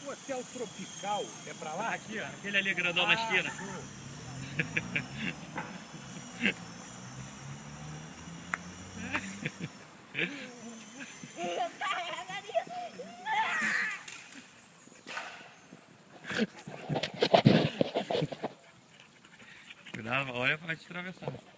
O hotel tropical é pra lá? Aqui, ó. Aquele ali grandão na esquina. Cuidado, olha pra te atravessar.